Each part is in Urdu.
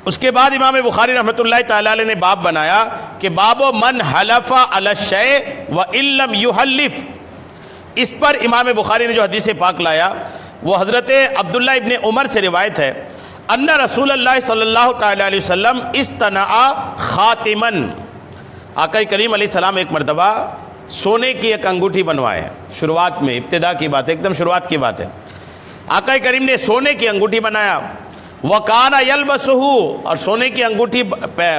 اس کے بعد امام بخاری رحمۃ اللہ تعالی علیہ نے باب بنایا کہ باب من حلف علی الشیء وان لم یحلف. اس پر امام بخاری نے جو حدیث پاک لایا وہ حضرت عبداللہ ابن عمر سے روایت ہے ان رسول اللہ صلی اللہ تعالی علیہ وسلم استنعا خاتمن. آقا کریم علیہ السلام ایک مرتبہ سونے کی ایک انگوٹھی بنوائے. شروعات میں ابتدا کی بات ہے، ایک دم شروعات کی بات ہے. آقا کریم نے سونے کی انگوٹھی بنایا. وَكَانَ يَلْبَسُهُ، اور سونے کی انگوٹھی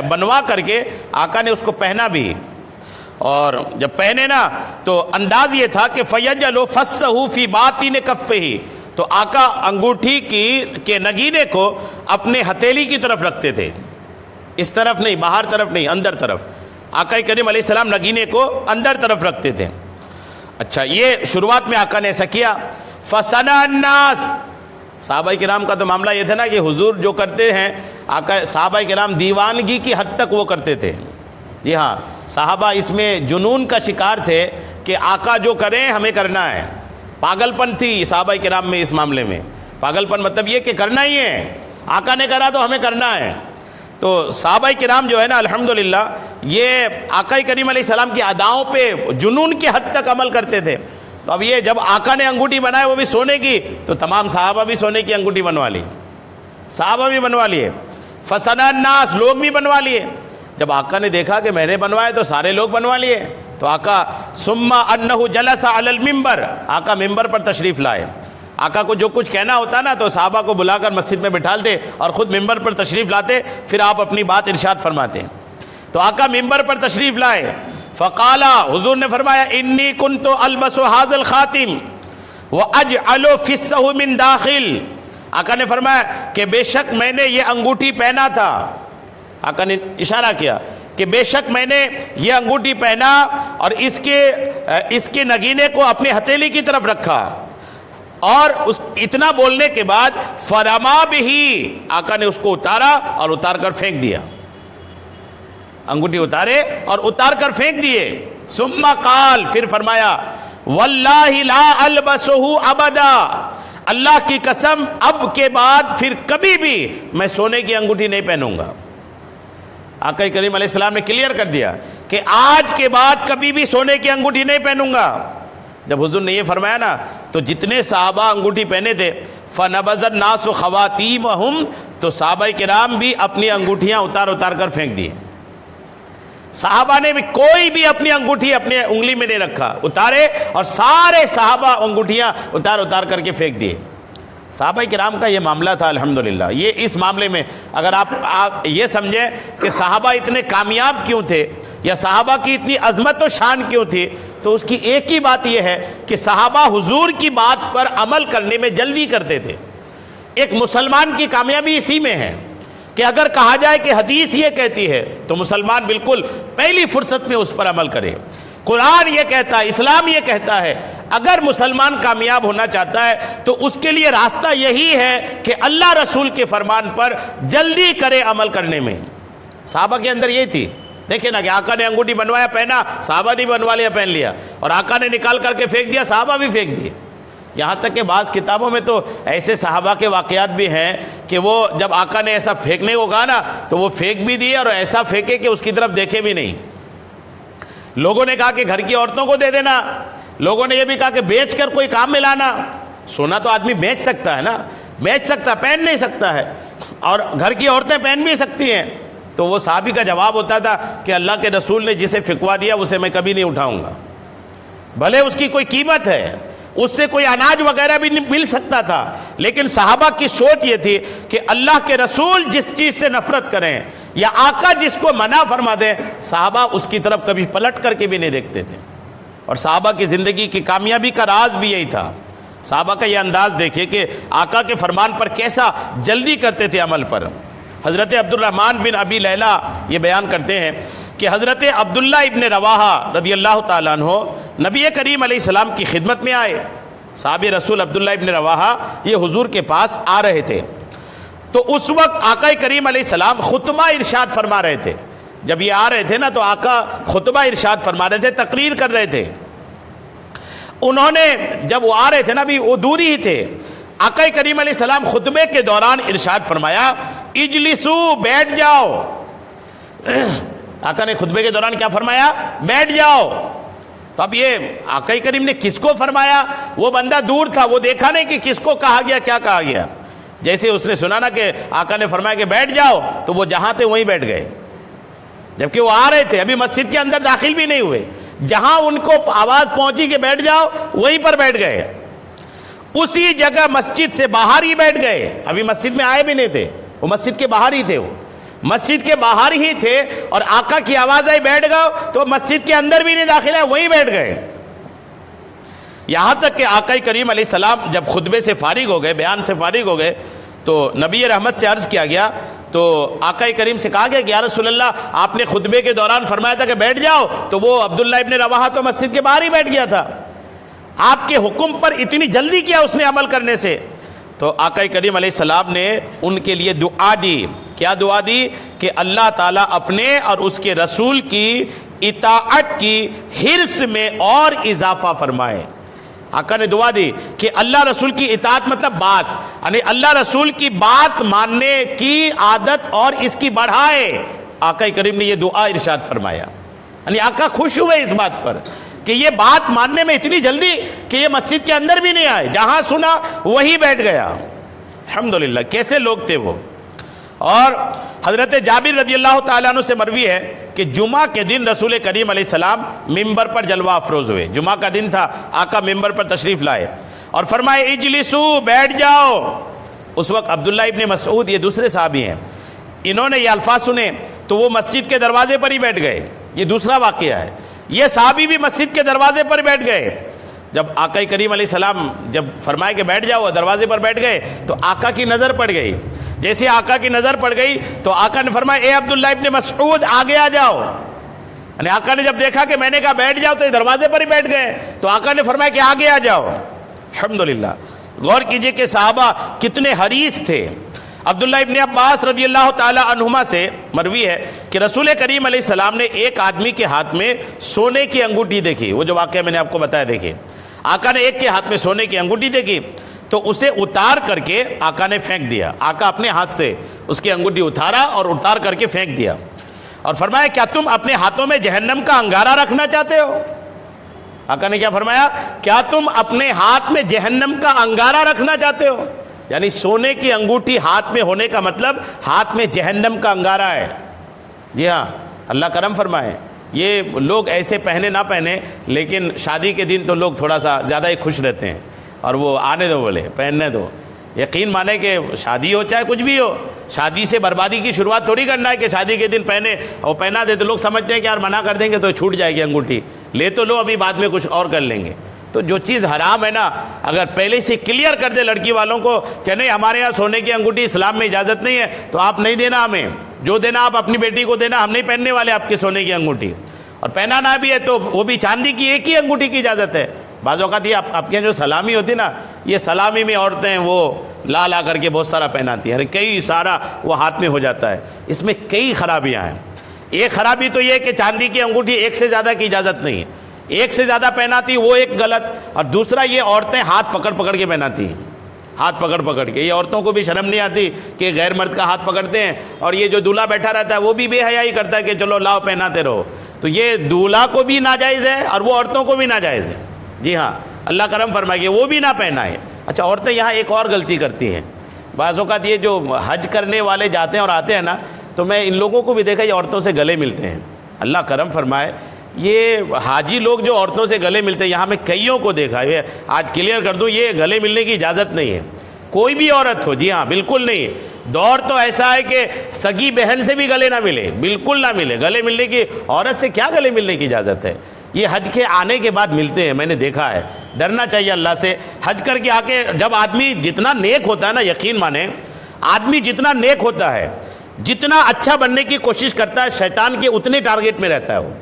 بنوا کر کے آقا نے اس کو پہنا بھی. اور جب پہنے نا تو انداز یہ تھا کہ فَيَجَلُ فَسَّهُ فِي بَاطِنِ كَفِّهِ، تو آقا انگوٹھی کے نگینے کو اپنے ہتھیلی کی طرف رکھتے تھے، اس طرف نہیں، باہر طرف نہیں، اندر طرف. آقا کریم علیہ السلام نگینے کو اندر طرف رکھتے تھے. اچھا، یہ شروعات میں آقا نے ایسا کیا. فَصَنَعَ النَّاسِ، صحابہ کرام کا تو معاملہ یہ تھا نا کہ حضور جو کرتے ہیں آقا، صحابہ کرام دیوانگی کی حد تک وہ کرتے تھے. جی ہاں، صحابہ اس میں جنون کا شکار تھے کہ آقا جو کریں ہمیں کرنا ہے. پاگل پن تھی صحابہ کرام میں اس معاملے میں. پاگل پن مطلب یہ کہ کرنا ہی ہے، آقا نے کرا تو ہمیں کرنا ہے. تو صحابہ کرام جو ہے نا الحمدللہ یہ آقا کریم علیہ السلام کی اداؤں پہ جنون کی حد تک عمل کرتے تھے. تو اب یہ جب آقا نے انگوٹھی بنائے وہ بھی سونے کی، تو تمام صحابہ بھی سونے کی انگوٹھی بنوا لی، صحابہ بھی بنوا لیے. فصنع الناس، لوگ بھی بنوا لیے. جب آقا نے دیکھا کہ میں نے بنوائے تو سارے لوگ بنوا لیے، تو آقا ثم انہ جلس علی المنبر، آقا ممبر پر تشریف لائے. آقا کو جو کچھ کہنا ہوتا نا تو صحابہ کو بلا کر مسجد میں بٹھالتے اور خود ممبر پر تشریف لاتے، پھر آپ اپنی بات ارشاد فرماتے. تو آقا ممبر پر تشریف لائے. فقالا، حضور نے فرمایا انی کنت البس ھذا الخاتم واجعل فسہ من داخل. آقا نے فرمایا کہ بے شک میں نے یہ انگوٹھی پہنا تھا. آقا نے اشارہ کیا کہ بے شک میں نے یہ انگوٹھی پہنا اور اس کے نگینے کو اپنے ہتھیلی کی طرف رکھا. اور اتنا بولنے کے بعد فرما بھی، آقا نے اس کو اتارا اور اتار کر پھینک دیا. انگوٹھی اتارے اور اتار کر پھینک دیے. ثم قال، پھر فرمایا واللہ لا البسہ ابدا، اللہ کی قسم اب کے بعد پھر کبھی بھی میں سونے کی انگوٹھی نہیں پہنوں گا. آقا کریم علیہ السلام نے کلیئر کر دیا کہ آج کے بعد کبھی بھی سونے کی انگوٹھی نہیں پہنوں گا. جب حضور نے یہ فرمایا نا تو جتنے صحابہ انگوٹھی پہنے تھے فنبذ الناس خواتیمہم، تو صحابہ کرام بھی اپنی انگوٹھیاں اتار اتار کر پھینک دیے. صحابہ نے بھی کوئی بھی اپنی انگوٹھی اپنے انگلی میں نہیں رکھا، اتارے اور سارے صحابہ انگوٹھیاں اتار اتار کر کے پھینک دیے. صحابہ کرام کا یہ معاملہ تھا الحمدللہ. یہ اس معاملے میں اگر آپ یہ سمجھیں کہ صحابہ اتنے کامیاب کیوں تھے یا صحابہ کی اتنی عظمت و شان کیوں تھی، تو اس کی ایک ہی بات یہ ہے کہ صحابہ حضور کی بات پر عمل کرنے میں جلدی کرتے تھے. ایک مسلمان کی کامیابی اسی میں ہے کہ اگر کہا جائے کہ حدیث یہ کہتی ہے تو مسلمان بالکل پہلی فرصت میں اس پر عمل کرے. قرآن یہ کہتا ہے، اسلام یہ کہتا ہے. اگر مسلمان کامیاب ہونا چاہتا ہے تو اس کے لیے راستہ یہی ہے کہ اللہ رسول کے فرمان پر جلدی کرے عمل کرنے میں. صحابہ کے اندر یہ تھی. دیکھیں نا کہ آقا نے انگوٹھی بنوایا پہنا، صحابہ نے بنوا لیا پہن لیا، اور آقا نے نکال کر کے پھینک دیا، صحابہ بھی پھینک دیے. یہاں تک کہ بعض کتابوں میں تو ایسے صحابہ کے واقعات بھی ہیں کہ وہ جب آقا نے ایسا پھینکنے کو کہا نا تو وہ پھینک بھی دیے اور ایسا پھینکے کہ اس کی طرف دیکھے بھی نہیں. لوگوں نے کہا کہ گھر کی عورتوں کو دے دینا، لوگوں نے یہ بھی کہا کہ بیچ کر کوئی کام میں لانا. سونا تو آدمی بیچ سکتا ہے نا، بیچ سکتا ہے، پہن نہیں سکتا ہے، اور گھر کی عورتیں پہن بھی سکتی ہیں. تو وہ صحابی کا جواب ہوتا تھا کہ اللہ کے رسول نے جسے پھکوا دیا اسے میں کبھی نہیں اٹھاؤں گا، بھلے اس کی کوئی قیمت ہے، اس سے کوئی اناج وغیرہ بھی مل سکتا تھا. لیکن صحابہ کی سوچ یہ تھی کہ اللہ کے رسول جس چیز سے نفرت کریں یا آقا جس کو منع فرما دیں، صحابہ اس کی طرف کبھی پلٹ کر کے بھی نہیں دیکھتے تھے. اور صحابہ کی زندگی کی کامیابی کا راز بھی یہی تھا. صحابہ کا یہ انداز دیکھیے کہ آقا کے فرمان پر کیسا جلدی کرتے تھے عمل پر. حضرت عبد الرحمن بن ابی لیلہ یہ بیان کرتے ہیں کہ حضرت عبداللہ ابن رواحہ رضی اللہ تعالیٰ عنہ نبی کریم علیہ السلام کی خدمت میں آئے. صحابی رسول عبداللہ ابن رواحہ یہ حضور کے پاس آ رہے تھے. تو اس وقت آقا کریم علیہ السلام خطبہ ارشاد فرما رہے تھے. جب یہ آ رہے تھے نا تو آقا خطبہ ارشاد فرما رہے تھے، تقریر کر رہے تھے. انہوں نے جب وہ آ رہے تھے نا بھی وہ دوری ہی تھے، آقا کریم علیہ السلام خطبے کے دوران ارشاد فرمایا اجلسو بیٹھ جاؤ. آقا نے خطبے کے دوران کیا فرمایا؟ بیٹھ جاؤ. تو اب یہ آقا کریم نے کس کو فرمایا؟ وہ بندہ دور تھا، وہ دیکھا نہیں کہ کس کو کہا گیا، کیا کہا گیا. جیسے اس نے سنا نا کہ آقا نے فرمایا کہ بیٹھ جاؤ، تو وہ جہاں تھے وہیں بیٹھ گئے، جبکہ وہ آ رہے تھے، ابھی مسجد کے اندر داخل بھی نہیں ہوئے. جہاں ان کو آواز پہنچی کہ بیٹھ جاؤ، وہیں پر بیٹھ گئے. اسی جگہ مسجد سے باہر ہی بیٹھ گئے، ابھی مسجد میں آئے بھی نہیں تھے، وہ مسجد کے باہر ہی تھے، وہ مسجد کے باہر ہی تھے. اور آقا کی آواز آئی بیٹھ گاؤ، تو مسجد کے اندر بھی نہیں داخل ہے، وہیں بیٹھ گئے. یہاں تک کہ آقا کریم علیہ السلام جب خطبے سے فارغ ہو گئے، بیان سے فارغ ہو گئے، تو نبی رحمت سے عرض کیا گیا، تو آقا کریم سے کہا گیا کہ یا رسول اللہ آپ نے خطبے کے دوران فرمایا تھا کہ بیٹھ جاؤ، تو وہ عبداللہ ابن رواحہ تو مسجد کے باہر ہی بیٹھ گیا تھا، آپ کے حکم پر اتنی جلدی کیا اس نے عمل کرنے سے. تو آقا کریم علیہ السلام نے ان کے لیے دعا دی. کیا دعا دی؟ کہ اللہ تعالیٰ اپنے اور اس کے رسول کی اطاعت کی حرص میں اور اضافہ فرمائے. آقا نے دعا دی کہ اللہ رسول کی اطاعت مطلب بات، یعنی اللہ رسول کی بات ماننے کی عادت اور اس کی بڑھائے. آقا کریم نے یہ دعا ارشاد فرمایا. یعنی آقا خوش ہوئے اس بات پر کہ یہ بات ماننے میں اتنی جلدی کہ یہ مسجد کے اندر بھی نہیں آئے، جہاں سنا وہیں بیٹھ گیا. الحمدللہ کیسے لوگ تھے وہ. اور حضرت جابر رضی اللہ تعالیٰ عنہ سے مروی ہے کہ جمعہ کے دن رسول کریم علیہ السلام ممبر پر جلوہ افروز ہوئے. جمعہ کا دن تھا، آقا ممبر پر تشریف لائے اور فرمائے اجلسو بیٹھ جاؤ. اس وقت عبداللہ ابن مسعود، یہ دوسرے صحابی ہیں، انہوں نے یہ الفاظ سنے تو وہ مسجد کے دروازے پر ہی بیٹھ گئے. یہ دوسرا واقعہ ہے. یہ صحابی بھی مسجد کے دروازے پر بیٹھ گئے. جب آقا کریم علیہ السلام جب فرمائے کہ بیٹھ جاؤ، دروازے پر بیٹھ گئے، تو آقا کی نظر پڑ گئی. جیسے آقا کی نظر پڑ گئی تو آقا نے فرمایا اے عبداللہ ابن مسعود آگے آ جاؤ. یعنی آقا نے جب دیکھا کہ میں نے کہا بیٹھ جاؤ تو یہ دروازے پر ہی بیٹھ گئے، تو آقا نے فرمایا کہ آگے آ جاؤ. الحمدللہ غور کیجئے کہ صحابہ کتنے حریص تھے. عبداللہ ابن عباس رضی اللہ تعالی عنہما سے مروی ہے کہ رسول کریم علیہ السلام نے ایک آدمی کے ہاتھ میں سونے کی انگوٹھی دیکھی. وہ جو واقعہ میں نے آپ کو بتایا، دیکھیں آقا نے ایک کے ہاتھ میں سونے کی انگوٹھی دیکھی تو اسے اتار کر کے آقا نے پھینک دیا. آقا اپنے ہاتھ سے اس کی انگوٹھی اتارا اور اتار کر کے پھینک دیا اور فرمایا کیا تم اپنے ہاتھوں میں جہنم کا انگارہ رکھنا چاہتے ہو؟ آقا نے کیا فرمایا؟ کیا تم اپنے ہاتھ میں جہنم کا انگارہ رکھنا چاہتے ہو؟ یعنی سونے کی انگوٹھی ہاتھ میں ہونے کا مطلب ہاتھ میں جہنم کا انگارہ ہے. جی ہاں، اللہ کرم فرمائے. یہ لوگ ایسے پہنے نہ پہنے، لیکن شادی کے دن تو لوگ تھوڑا سا زیادہ ہی خوش رہتے ہیں اور وہ آنے دو، بولے پہننے دو. یقین مانے کہ شادی ہو چاہے کچھ بھی ہو، شادی سے بربادی کی شروعات تھوڑی کرنا ہے کہ شادی کے دن پہنے اور پہنا دے. تو لوگ سمجھتے ہیں کہ یار منع کر دیں گے تو چھوٹ جائے گی انگوٹھی، لے تو لو، ابھی بعد میں کچھ اور کر لیں گے. تو جو چیز حرام ہے نا، اگر پہلے سے کلیئر کر دے لڑکی والوں کو کہ نہیں ہمارے یہاں سونے کی انگوٹھی اسلام میں اجازت نہیں ہے، تو آپ نہیں دینا ہمیں. جو دینا آپ اپنی بیٹی کو دینا، ہم نہیں پہننے والے آپ کی سونے کی انگوٹھی. اور پہنانا بھی ہے تو وہ بھی چاندی کی ایک ہی انگوٹھی کی اجازت ہے. بعض اوقات یہ آپ کے جو سلامی ہوتی نا، یہ سلامی میں عورتیں وہ لا کر کے بہت سارا پہناتی ہیں، کئی سارا وہ ہاتھ میں ہو جاتا ہے. اس میں کئی خرابیاں ہیں. ایک خرابی تو یہ ہے کہ چاندی کی انگوٹھی ایک سے زیادہ کی اجازت نہیں ہے. ایک سے زیادہ پہناتی وہ ایک غلط. اور دوسرا یہ عورتیں ہاتھ پکڑ پکڑ کے پہناتی ہیں، ہاتھ پکڑ پکڑ کے. یہ عورتوں کو بھی شرم نہیں آتی کہ غیر مرد کا ہاتھ پکڑتے ہیں، اور یہ جو دولہا بیٹھا رہتا ہے وہ بھی بے حیائی کرتا ہے کہ چلو لاؤ پہناتے رہو. تو یہ دولہا کو بھی ناجائز ہے اور وہ عورتوں کو بھی ناجائز ہے. جی ہاں، اللہ کرم فرمائے کہ وہ بھی نہ پہنائے. اچھا، عورتیں یہاں ایک اور غلطی کرتی ہیں. بعض اوقات یہ جو حج کرنے والے جاتے ہیں اور آتے ہیں نا، تو میں ان لوگوں کو بھی دیکھا یہ عورتوں سے گلے ملتے ہیں. اللہ کرم فرمائے، یہ حاجی لوگ جو عورتوں سے گلے ملتے ہیں، یہاں میں کئیوں کو دیکھا. یہ آج کلیئر کر دوں، یہ گلے ملنے کی اجازت نہیں ہے، کوئی بھی عورت ہو. جی ہاں، بالکل نہیں. دور تو ایسا ہے کہ سگی بہن سے بھی گلے نہ ملے، بالکل نہ ملے. گلے ملنے کی، عورت سے کیا گلے ملنے کی اجازت ہے؟ یہ حج کے آنے کے بعد ملتے ہیں، میں نے دیکھا ہے. ڈرنا چاہیے اللہ سے. حج کر کے آ کے جب آدمی جتنا نیک ہوتا ہے نا، یقین مانیں آدمی جتنا نیک ہوتا ہے، جتنا اچھا بننے کی کوشش کرتا ہے، شیطان کے اتنے ٹارگیٹ میں رہتا ہے وہ.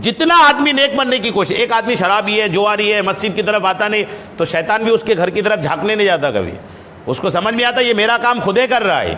جتنا آدمی نیک بننے کی کوشش، ایک آدمی شرابی ہے، جواری ہے، مسجد کی طرف آتا نہیں، تو شیطان بھی اس کے گھر کی طرف جھانکنے نہیں جاتا کبھی. اس کو سمجھ میں آتا ہے یہ میرا کام خودے کر رہا ہے.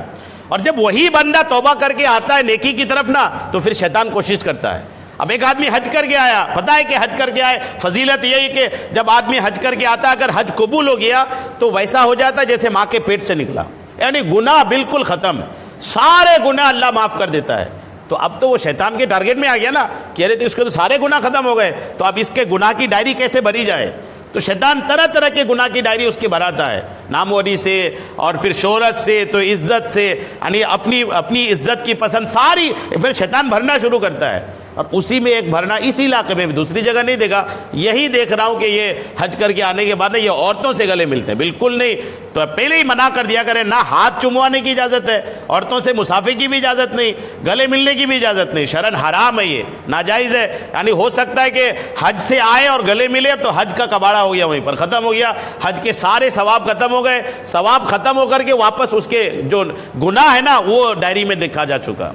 اور جب وہی بندہ توبہ کر کے آتا ہے نیکی کی طرف نا، تو پھر شیطان کوشش کرتا ہے. اب ایک آدمی حج کر کے آیا، پتہ ہے کہ حج کر کے آئے، فضیلت یہی کہ جب آدمی حج کر کے آتا ہے، اگر حج قبول ہو گیا تو ویسا ہو جاتا ہے جیسے ماں کے پیٹ سے نکلا. یعنی گناہ بالکل ختم، سارے گناہ اللہ معاف کر دیتا ہے۔ تو اب تو وہ شیطان کے ٹارگٹ میں آ گیا نا کہ ارے تو اس کے تو سارے گناہ ختم ہو گئے، تو اب اس کے گناہ کی ڈائری کیسے بھری جائے؟ تو شیطان طرح طرح کے گناہ کی ڈائری اس کی بھراتا ہے، ناموری سے، اور پھر شہرت سے، تو عزت سے، یعنی اپنی عزت کی پسند ساری پھر شیطان بھرنا شروع کرتا ہے۔ اور اسی میں ایک بھرنا اس علاقے میں، دوسری جگہ نہیں دیکھا، یہی دیکھ رہا ہوں کہ یہ حج کر کے آنے کے بعد یہ عورتوں سے گلے ملتے ہیں، بالکل نہیں۔ تو پہلے ہی منع کر دیا کریں، نہ ہاتھ چموانے کی اجازت ہے، عورتوں سے مصافحے کی بھی اجازت نہیں، گلے ملنے کی بھی اجازت نہیں، شرعاً حرام ہے، یہ ناجائز ہے۔ یعنی ہو سکتا ہے کہ حج سے آئے اور گلے ملے تو حج کا کباڑہ ہو گیا، وہیں پر ختم ہو گیا، حج کے سارے ثواب ختم ہو گئے، ثواب ختم ہو کر کے واپس اس کے جو گناہ ہے نا وہ ڈائری میں لکھا جا چکا۔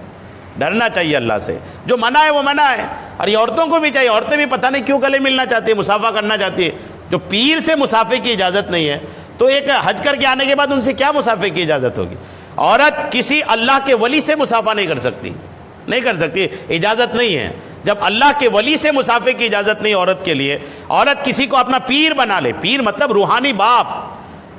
ڈرنا چاہیے اللہ سے، جو منع ہے وہ منع ہے۔ اور یہ عورتوں کو بھی چاہیے، عورتیں بھی پتہ نہیں کیوں گلے ملنا چاہتی ہیں، مصافحہ کرنا چاہتی ہے، جو پیر سے مصافحے کی اجازت نہیں ہے، تو ایک حج کر کے آنے کے بعد ان سے کیا مصافحے کی اجازت ہوگی؟ عورت کسی اللہ کے ولی سے مصافحہ نہیں کر سکتی، نہیں کر سکتی، اجازت نہیں ہے۔ جب اللہ کے ولی سے مصافحے کی اجازت نہیں عورت کے لیے، عورت کسی کو اپنا پیر بنا لے، پیر مطلب روحانی باپ،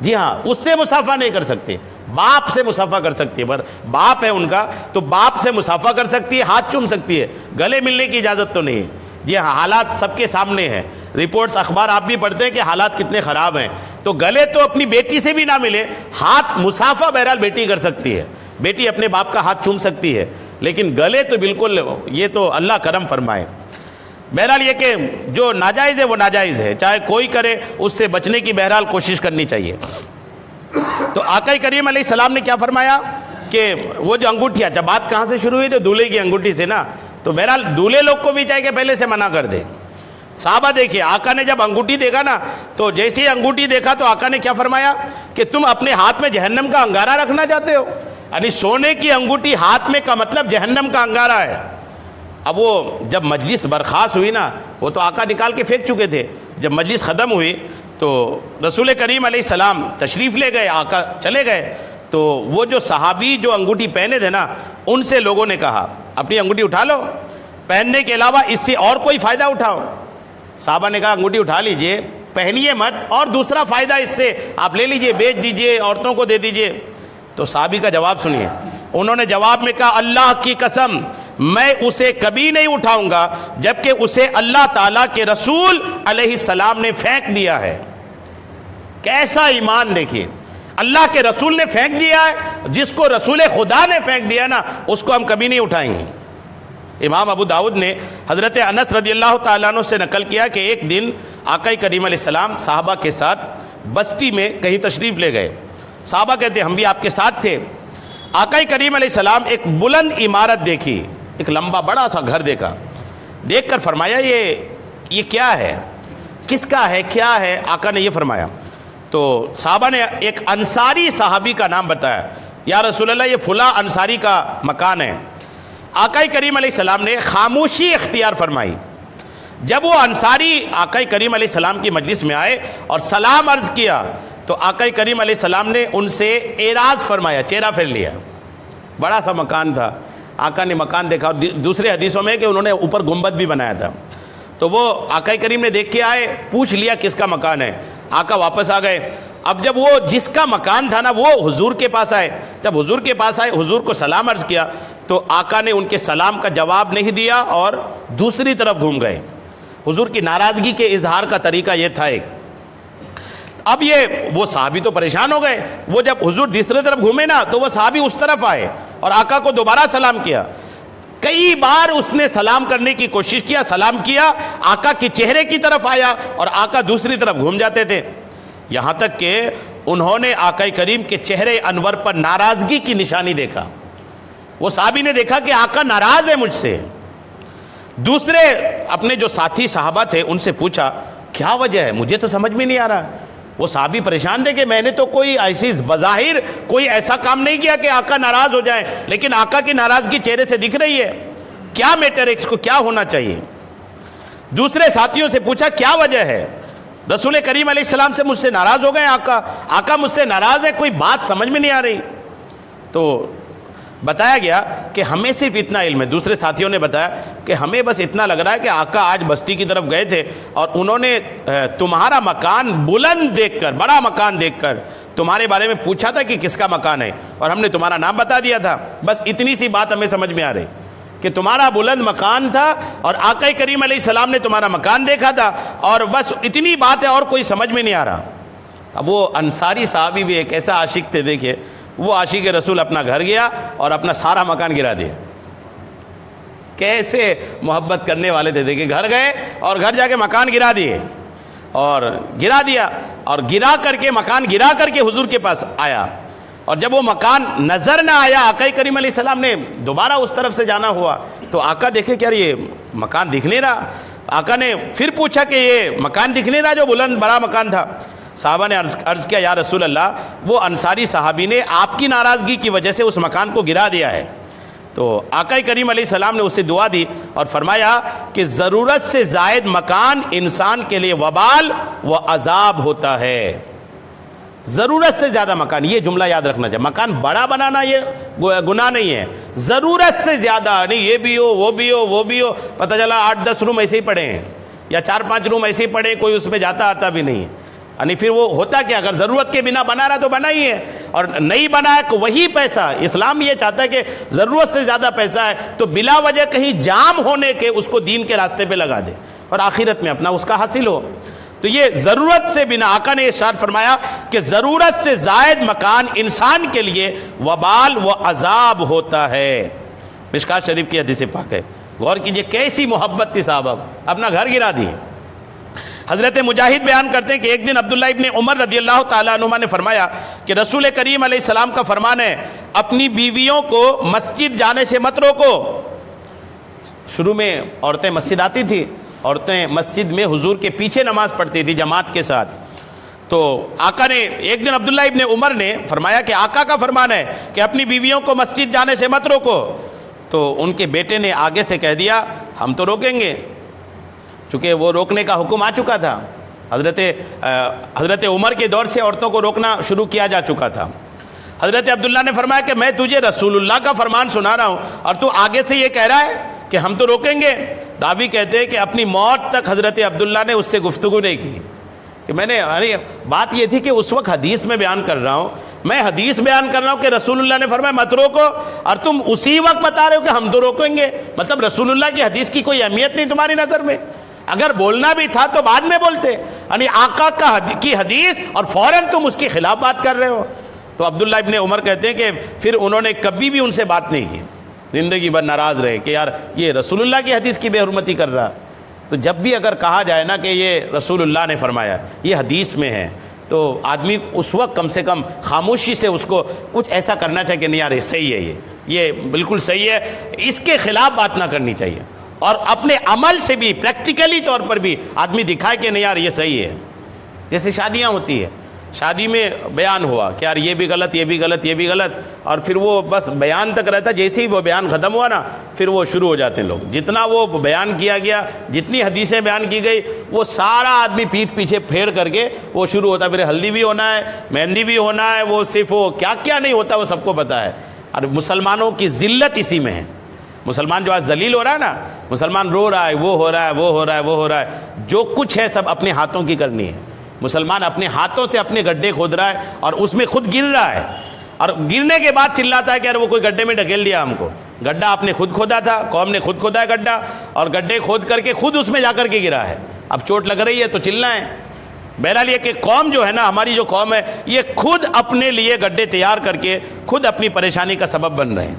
جی ہاں، اس سے مصافحہ نہیں کر سکتی، باپ سے مصافحہ کر سکتی ہے، پر باپ ہے ان کا تو باپ سے مصافحہ کر سکتی ہے، ہاتھ چوم سکتی ہے، گلے ملنے کی اجازت تو نہیں ہے۔ جی ہاں، حالات سب کے سامنے ہیں، رپورٹس اخبار آپ بھی پڑھتے ہیں کہ حالات کتنے خراب ہیں۔ تو گلے تو اپنی بیٹی سے بھی نہ ملے، ہاتھ مصافحہ بہرحال بیٹی کر سکتی ہے، بیٹی اپنے باپ کا ہاتھ چوم سکتی ہے، لیکن گلے تو بالکل، یہ تو اللہ کرم فرمائے۔ بہرحال یہ کہ جو ناجائز ہے وہ ناجائز ہے، چاہے کوئی کرے، اس سے بچنے کی بہرحال کوشش کرنی چاہیے۔ تو آقا کریم علیہ السلام نے کیا فرمایا کہ وہ جو انگوٹھیاں، جب بات کہاں سے شروع ہوئی تو دولہے کی انگوٹھی سے نا، تو بہرحال دولہے لوگ کو بھی چاہیے کہ پہلے سے منع کر دے۔ صحابہ دیکھیے، آقا نے جب انگوٹھی دیکھا نا تو جیسے ہی انگوٹھی دیکھا تو آقا نے کیا فرمایا کہ تم اپنے ہاتھ میں جہنم کا انگارہ رکھنا چاہتے ہو؟ یعنی سونے کی انگوٹھی ہاتھ میں کا مطلب جہنم کا انگارہ ہے۔ اب وہ جب مجلس برخاست ہوئی نا، وہ تو آقا نکال کے پھینک چکے تھے، جب مجلس ختم ہوئی تو رسول کریم علیہ السلام تشریف لے گئے، آقا چلے گئے، تو وہ جو صحابی جو انگوٹھی پہنے تھے نا، ان سے لوگوں نے کہا اپنی انگوٹھی اٹھا لو، پہننے کے علاوہ اس سے اور کوئی فائدہ اٹھاؤ۔ صحابہ نے کہا انگوٹھی اٹھا لیجئے، پہنیے مت، اور دوسرا فائدہ اس سے آپ لے لیجئے، بیچ دیجئے، عورتوں کو دے دیجئے۔ تو صحابی کا جواب سنیے، انہوں نے جواب میں کہا اللہ کی قسم میں اسے کبھی نہیں اٹھاؤں گا جبکہ اسے اللہ تعالیٰ کے رسول علیہ السلام نے پھینک دیا ہے۔ کیسا ایمان دیکھیے، اللہ کے رسول نے پھینک دیا ہے، جس کو رسول خدا نے پھینک دیا نا اس کو ہم کبھی نہیں اٹھائیں گے۔ امام ابو داؤد نے حضرت انس رضی اللہ تعالیٰ عنہ سے نقل کیا کہ ایک دن آقا کریم علیہ السلام صحابہ کے ساتھ بستی میں کہیں تشریف لے گئے۔ صحابہ کہتے ہیں ہم بھی آپ کے ساتھ تھے۔ آقا کریم علیہ السلام ایک بلند عمارت دیکھی، ایک لمبا بڑا سا گھر دیکھا، دیکھ کر فرمایا یہ کیا ہے، کس کا ہے، کیا ہے؟ آقا نے یہ فرمایا، تو صحابہ نے ایک انصاری صحابی کا نام بتایا، یا رسول اللہ یہ فلاں انصاری کا مکان ہے۔ آقا کریم علیہ السلام نے خاموشی اختیار فرمائی۔ جب وہ انصاری آقا کریم علیہ السلام کی مجلس میں آئے اور سلام عرض کیا تو آقا کریم علیہ السلام نے ان سے اعراض فرمایا، چہرہ پھیر لیا۔ بڑا سا مکان تھا، آقا نے مکان دیکھا، دوسرے حدیثوں میں کہ انہوں نے اوپر گنبد بھی بنایا تھا، تو وہ آقا کریم نے دیکھ کے آئے، پوچھ لیا کس کا مکان ہے۔ آقا واپس آ گئے۔ اب جب وہ جس کا مکان تھا نا وہ حضور کے پاس آئے، جب حضور کے پاس آئے حضور کو سلام عرض کیا تو آقا نے ان کے سلام کا جواب نہیں دیا اور دوسری طرف گھوم گئے۔ حضور کی ناراضگی کے اظہار کا طریقہ یہ تھا ایک۔ اب وہ صحابی تو پریشان ہو گئے، وہ جب حضور دوسری طرف گھومے نا تو وہ صحابی اس طرف آئے اور آقا کو دوبارہ سلام کیا۔ کئی بار اس نے سلام کرنے کی کوشش کیا، سلام کیا، آقا کے چہرے کی طرف آیا اور آقا دوسری طرف گھوم جاتے تھے، یہاں تک کہ انہوں نے آقا کریم کے چہرے انور پر ناراضگی کی نشانی دیکھا۔ وہ صحابی نے دیکھا کہ آقا ناراض ہے مجھ سے۔ دوسرے اپنے جو ساتھی صحابہ تھے ان سے پوچھا کیا وجہ ہے، مجھے تو سمجھ میں نہیں آ رہا۔ وہ صحابی پریشان تھے کہ میں نے تو کوئی ایسی بظاہر کوئی ایسا کام نہیں کیا کہ آقا ناراض ہو جائیں، لیکن آقا کی ناراضگی چہرے سے دکھ رہی ہے، کیا میٹر ہے، اس کو کیا ہونا چاہیے۔ دوسرے ساتھیوں سے پوچھا کیا وجہ ہے، رسول کریم علیہ السلام سے مجھ سے ناراض ہو گئے آقا مجھ سے ناراض ہے، کوئی بات سمجھ میں نہیں آ رہی۔ تو بتایا گیا کہ ہمیں صرف اتنا علم ہے، دوسرے ساتھیوں نے بتایا کہ ہمیں بس اتنا لگ رہا ہے کہ آقا آج بستی کی طرف گئے تھے اور انہوں نے تمہارا مکان بلند دیکھ کر، بڑا مکان دیکھ کر تمہارے بارے میں پوچھا تھا کہ کس کا مکان ہے اور ہم نے تمہارا نام بتا دیا تھا. بس اتنی سی بات ہمیں سمجھ میں آ رہی کہ تمہارا بلند مکان تھا اور آقا کریم علیہ السلام نے تمہارا مکان دیکھا تھا, اور بس اتنی بات ہے اور کوئی سمجھ میں نہیں آ رہا. اب وہ انصاری صحابی بھی ایک ایسا عاشق تھے, دیکھیے وہ عاشق رسول اپنا گھر گیا اور اپنا سارا مکان گرا دیا. کیسے محبت کرنے والے تھے, دیکھیں گھر گئے اور گھر جا کے مکان گرا دیے اور گرا دیا, اور گرا کر کے مکان گرا کر کے حضور کے پاس آیا. اور جب وہ مکان نظر نہ آیا, آقا کریم علیہ السلام نے دوبارہ اس طرف سے جانا ہوا تو آقا دیکھے کہ یار یہ مکان دکھ نہیں رہا. آقا نے پھر پوچھا کہ یہ مکان دکھ نہیں رہا جو بلند بڑا مکان تھا. صحابہ نے عرض کیا یا رسول اللہ, وہ انصاری صحابی نے آپ کی ناراضگی کی وجہ سے اس مکان کو گرا دیا ہے. تو آقا کریم علیہ السلام نے اسے دعا دی اور فرمایا کہ ضرورت سے زائد مکان انسان کے لیے وبال و عذاب ہوتا ہے. ضرورت سے زیادہ مکان, یہ جملہ یاد رکھنا چاہیے. مکان بڑا بنانا یہ گناہ نہیں ہے, ضرورت سے زیادہ نہیں, یہ بھی ہو وہ بھی ہو وہ بھی ہو. پتہ چلا 8-10 روم ایسے ہی پڑے ہیں یا 4-5 روم ایسے ہی پڑے, کوئی اس میں جاتا آتا بھی نہیں ہے. یعنی پھر وہ ہوتا کیا, اگر ضرورت کے بنا بنا رہا تو بنا ہی ہے, اور نہیں بنا ہے تو وہی پیسہ. اسلام یہ چاہتا ہے کہ ضرورت سے زیادہ پیسہ ہے تو بلا وجہ کہیں جام ہونے کے اس کو دین کے راستے پہ لگا دے اور آخرت میں اپنا اس کا حاصل ہو. تو یہ ضرورت سے بنا, آقا نے ارشاد فرمایا کہ ضرورت سے زائد مکان انسان کے لیے وبال و عذاب ہوتا ہے. مشکات شریف کی حدیث پاک ہے. غور کیجئے کیسی محبت تھی صحابہ, اپنا گھر گرا دیے. حضرت مجاہد بیان کرتے ہیں کہ ایک دن عبداللہ ابن عمر رضی اللہ تعالیٰ عنہما نے فرمایا کہ رسول کریم علیہ السلام کا فرمان ہے اپنی بیویوں کو مسجد جانے سے مت روکو. شروع میں عورتیں مسجد آتی تھی, عورتیں مسجد میں حضور کے پیچھے نماز پڑھتی تھی جماعت کے ساتھ. تو آقا نے ایک دن عبداللہ ابن عمر نے فرمایا کہ آقا کا فرمان ہے کہ اپنی بیویوں کو مسجد جانے سے مت روکو. تو ان کے بیٹے نے آگے سے کہہ دیا ہم تو روکیں گے, چونکہ وہ روکنے کا حکم آ چکا تھا. حضرت عمر کے دور سے عورتوں کو روکنا شروع کیا جا چکا تھا. حضرت عبداللہ نے فرمایا کہ میں تجھے رسول اللہ کا فرمان سنا رہا ہوں اور تو آگے سے یہ کہہ رہا ہے کہ ہم تو روکیں گے. راوی کہتے ہیں کہ اپنی موت تک حضرت عبداللہ نے اس سے گفتگو نہیں کی. کہ میں نے بات یہ تھی کہ اس وقت حدیث میں بیان کر رہا ہوں, میں حدیث بیان کر رہا ہوں کہ رسول اللہ نے فرمایا مت روکو, اور تم اسی وقت بتا رہے ہو کہ ہم تو روکیں گے. مطلب رسول اللہ کی حدیث کی کوئی اہمیت نہیں تمہاری نظر میں. اگر بولنا بھی تھا تو بعد میں بولتے, یعنی آقا کی حدیث اور فوراً تم اس کے خلاف بات کر رہے ہو. تو عبداللہ ابن عمر کہتے ہیں کہ پھر انہوں نے کبھی بھی ان سے بات نہیں کی, زندگی بھر ناراض رہے کہ یار یہ رسول اللہ کی حدیث کی بے حرمتی کر رہا. تو جب بھی اگر کہا جائے نا کہ یہ رسول اللہ نے فرمایا, یہ حدیث میں ہے, تو آدمی اس وقت کم سے کم خاموشی سے اس کو کچھ ایسا کرنا چاہیے کہ نہیں یار یہ صحیح ہے, یہ بالکل صحیح ہے, اس کے خلاف بات نہ کرنی چاہیے. اور اپنے عمل سے بھی پریکٹیکلی طور پر بھی آدمی دکھائے کہ نہیں یار یہ صحیح ہے. جیسے شادیاں ہوتی ہے, شادی میں بیان ہوا کہ یار یہ بھی غلط یہ بھی غلط یہ بھی غلط, اور پھر وہ بس بیان تک رہتا, جیسے ہی وہ بیان ختم ہوا نا پھر وہ شروع ہو جاتے ہیں لوگ. جتنا وہ بیان کیا گیا, جتنی حدیثیں بیان کی گئی, وہ سارا آدمی پیٹھ پیچھے پھیڑ کر کے وہ شروع ہوتا. پھر ہلدی بھی ہونا ہے, مہندی بھی ہونا ہے, وہ صرف وہ کیا کیا نہیں ہوتا وہ سب کو پتہ ہے. اور مسلمانوں کی ذلت اسی میں ہے. مسلمان جو آج ذلیل ہو رہا ہے نا, مسلمان رو رہا ہے, وہ ہو رہا ہے وہ ہو رہا ہے وہ ہو رہا ہے, جو کچھ ہے سب اپنے ہاتھوں کی کرنی ہے. مسلمان اپنے ہاتھوں سے اپنے گڈھے کھود رہا ہے اور اس میں خود گر رہا ہے, اور گرنے کے بعد چلاتا ہے کہ یار وہ کوئی گڈھے میں ڈھکیل دیا ہم کو. گڈھا آپ نے خود کھودا تھا, قوم نے خود کھودا ہے گڈھا, اور گڈھے کھود کر کے خود اس میں جا کر کے گرا ہے. اب چوٹ لگ رہی ہے تو چلنا ہے. بہرحال یہ کہ قوم جو ہے نا, ہماری جو قوم ہے, یہ خود اپنے لیے گڈھے تیار کر کے خود اپنی پریشانی کا سبب بن رہے ہیں.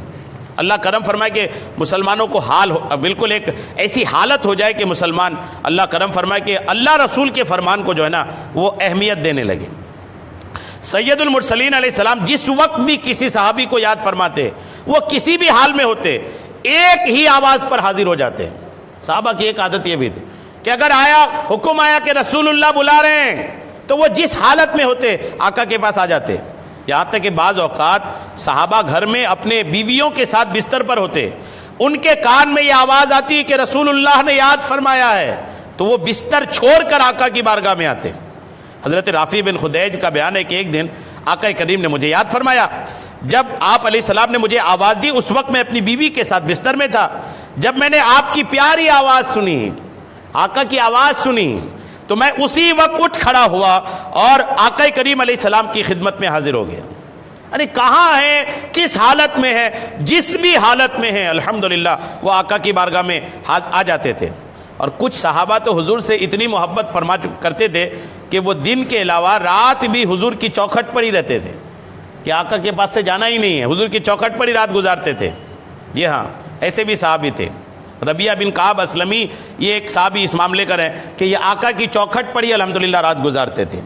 اللہ کرم فرمائے کہ مسلمانوں کو بالکل ایک ایسی حالت ہو جائے کہ مسلمان, اللہ کرم فرمائے کہ اللہ رسول کے فرمان کو جو ہے نا وہ اہمیت دینے لگے. سید المرسلین علیہ السلام جس وقت بھی کسی صحابی کو یاد فرماتے, وہ کسی بھی حال میں ہوتے, ایک ہی آواز پر حاضر ہو جاتے. صحابہ کی ایک عادت یہ بھی تھی کہ اگر حکم آیا کہ رسول اللہ بلا رہے ہیں تو وہ جس حالت میں ہوتے آقا کے پاس آ جاتے. یہاں تک کہ بعض اوقات صحابہ گھر میں اپنے بیویوں کے ساتھ بستر پر ہوتے, ان کے کان میں یہ آواز آتی کہ رسول اللہ نے یاد فرمایا ہے, تو وہ بستر چھوڑ کر آقا کی بارگاہ میں آتے. حضرت رافع بن خدیج کا بیان ہے کہ ایک دن آقا کریم نے مجھے یاد فرمایا. جب آپ علیہ السلام نے مجھے آواز دی, اس وقت میں اپنی بیوی کے ساتھ بستر میں تھا. جب میں نے آپ کی پیاری آواز سنی, آقا کی آواز سنی, تو میں اسی وقت اٹھ کھڑا ہوا اور آقا کریم علیہ السلام کی خدمت میں حاضر ہو گیا. یعنی کہاں ہے, کس حالت میں ہے, جس بھی حالت میں ہے الحمدللہ وہ آقا کی بارگاہ میں آ جاتے تھے. اور کچھ صحابہ تو حضور سے اتنی محبت فرما کرتے تھے کہ وہ دن کے علاوہ رات بھی حضور کی چوکھٹ پر ہی رہتے تھے, کہ آقا کے پاس سے جانا ہی نہیں ہے, حضور کی چوکھٹ پر ہی رات گزارتے تھے. یہ ہاں, ایسے بھی صحابی تھے. ربیعہ بن کعب اسلمی یہ ایک صحابی اس معاملے کا ہے کہ یہ آقا کی چوکھٹ پر ہی الحمدللہ رات گزارتے تھے.